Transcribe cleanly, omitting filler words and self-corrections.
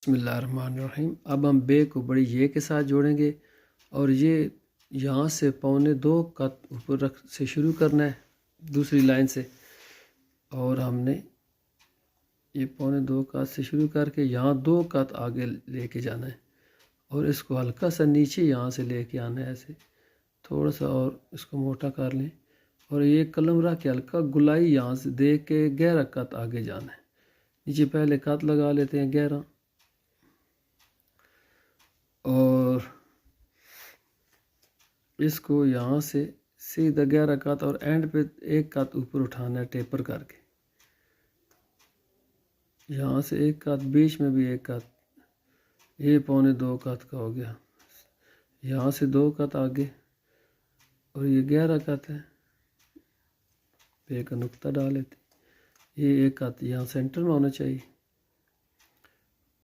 बिस्मिल्लाहिर्रहमानिर्रहीम। अब हम बे को बड़ी ये के साथ जोड़ेंगे और ये यहाँ से पौने 2 कत ऊपर रख से शुरू करना है दूसरी लाइन से, और हमने ये पौने 2 कत से शुरू करके यहाँ 2 कत आगे लेके जाना है और इसको हल्का सा नीचे यहाँ से लेके आना है, ऐसे थोड़ा सा और इसको मोटा कर लें और ये कलम रख के हल्का गुलाई यहाँ से दे के 11 कत आगे जाना है। नीचे पहले कत लगा लेते हैं 11 और इसको यहाँ से सीधा 11 कत और एंड पे 1 कत ऊपर उठाना है टेपर करके। यहाँ से 1 कत, बीच में भी 1 कत, ये पौने 2 कत का हो गया। यहाँ से 2 कत आगे और ये 11 कत है, पे का नुक्ता डाल लेते। ये 1 कत यहाँ सेंटर में होना चाहिए।